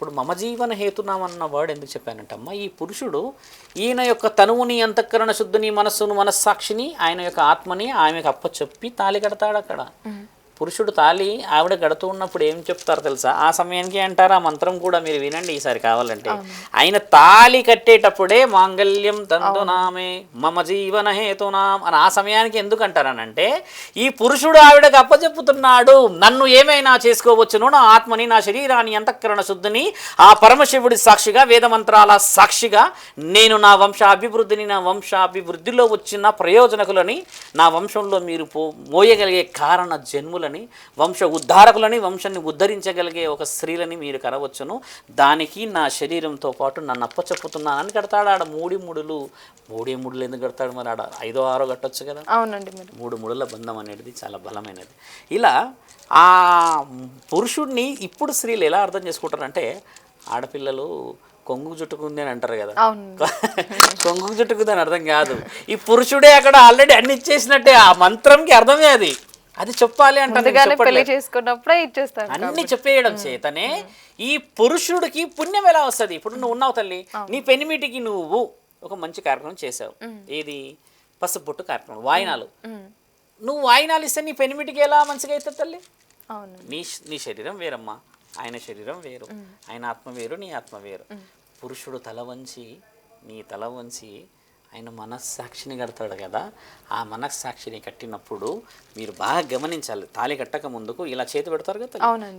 ఇప్పుడు మమ జీవన హేతునామన్న వర్డ్ ఎందుకు చెప్పానంటమ్మా, ఈ పురుషుడు ఈయన యొక్క తనువుని, అంతఃకరణ శుద్ధిని, మనస్సును, మనస్సాక్షిని, ఆయన యొక్క ఆత్మని ఆమెకు అప్పచెప్పి తాళి కడతాడు అక్కడ. పురుషుడు తాళి ఆవిడ గడుతూ ఉన్నప్పుడు ఏం చెప్తారు తెలుసా? ఆ సమయానికి అంటారు, ఆ మంత్రం కూడా మీరు వినండి ఈసారి కావాలంటే. ఆయన తాళి కట్టేటప్పుడే మాంగళ్యం తంతునామే మమ జీవన హేతునాం అని ఆ సమయానికి ఎందుకు అంటారనంటే, ఈ పురుషుడు ఆవిడకు అప్పచెప్పుతున్నాడు, నన్ను ఏమైనా చేసుకోవచ్చును, నా ఆత్మని, నా శరీరాన్ని, అంతఃకరణ శుద్ధిని ఆ పరమశివుడి సాక్షిగా, వేదమంత్రాల సాక్షిగా నేను నా వంశాభివృద్ధిని, నా వంశాభివృద్ధిలో వచ్చిన ప్రయోజనకులని, నా వంశంలో మీరు మోయగలిగే కారణ జన్ములని, వంశ ఉద్ధారకులని, వంశాన్ని ఉద్ధరించగలిగే ఒక స్త్రీలని మీరు కనవచ్చును. దానికి నా శరీరంతో పాటు నన్ను అప్పచెప్పుతున్నానని కడతాడు. ఆడ మూడే ముడులు ఎందుకు కడతాడు? మరి ఆడ 5ో 6ో కట్టొచ్చు కదా. అవునండి. 3 ముడుల బంధం అనేది చాలా బలమైనది. ఇలా ఆ పురుషుడిని ఇప్పుడు స్త్రీలు ఎలా అర్థం చేసుకుంటారంటే, ఆడపిల్లలు కొంగు చుట్టుకుంది అని అంటారు కదా, కొంగు చుట్టుకుంది అని అర్థం కాదు. ఈ పురుషుడే అక్కడ ఆల్రెడీ అన్ని ఇచ్చేసినట్టే. ఆ మంత్రంకి అర్థమే అది చెప్పాలి అంటే అన్ని చెప్పేయడం చేతనే ఈ పురుషుడికి పుణ్యం ఎలా వస్తుంది? ఇప్పుడు నువ్వు ఉన్నావు తల్లి, నీ పెనిమిటికి నువ్వు ఒక మంచి కార్యక్రమం చేసావు. ఏది? పసుపుబొట్టు కార్యక్రమం, వాయినాలు. నువ్వు వాయినాలు ఇస్తే నీ పెనిమిటికి ఎలా మంచిగా అవుతుంది తల్లి? నీ శరీరం వేరమ్మా, ఆయన శరీరం వేరు, ఆయన ఆత్మ వేరు, నీ ఆత్మ వేరు. పురుషుడు తల వంచి, నీ తల వంచి ఆయన మనస్సాక్షిని కడతాడు కదా. ఆ మనస్సాక్షిని కట్టినప్పుడు మీరు బాగా గమనించాలి. తాళి కట్టక ముందుకు ఇలా చేతి పెడతారు కదా,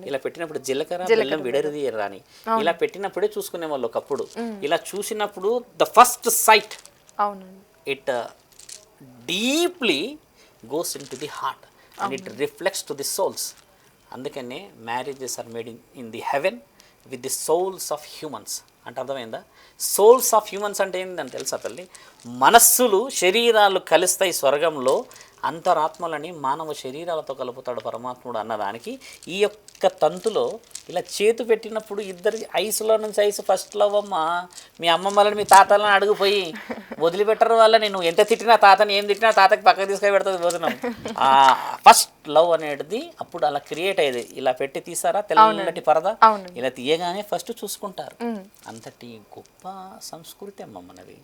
ఇలా పెట్టినప్పుడు జీలకర్ర బెల్లం విడరిది రాని ఇలా పెట్టినప్పుడే చూసుకునే వాళ్ళు ఒకప్పుడు. ఇలా చూసినప్పుడు the first sight it deeply goes into the heart and it reflects to the souls. అందుకనే marriages are made in the heaven with the souls of humans అంటే అర్థమైందా? సోల్స్ ఆఫ్ హ్యూమన్స్ అంటే ఏంటని తెలుసా తల్లి? మనస్సులు, శరీరాలు కలుస్తాయి స్వర్గంలో, అంతరాత్మలని మానవ శరీరాలతో కలుపుతాడు పరమాత్ముడు అన్నదానికి ఈ యొక్క తంతులో ఇలా చేతు పెట్టినప్పుడు ఇద్దరి ఐసులో నుంచి ఐసు ఫస్ట్ లవ్ అమ్మ. మీ అమ్మమ్మలని, మీ తాతలను అడుగుపోయి వదిలిపెట్టరు వాళ్ళని. నువ్వు ఎంత తిట్టినా, తాతని ఏం తిట్టినా తాతకి పక్కకు తీసుకొని పెడుతుంది భోజనం. ఫస్ట్ లవ్ అనేది అప్పుడు అలా క్రియేట్ అయ్యేది. ఇలా పెట్టి తీసారా తెల్లటి పరద, ఇలా తీయగానే ఫస్ట్ చూసుకుంటారు. అంతటి గొప్ప సంస్కృతి అమ్మ మనది.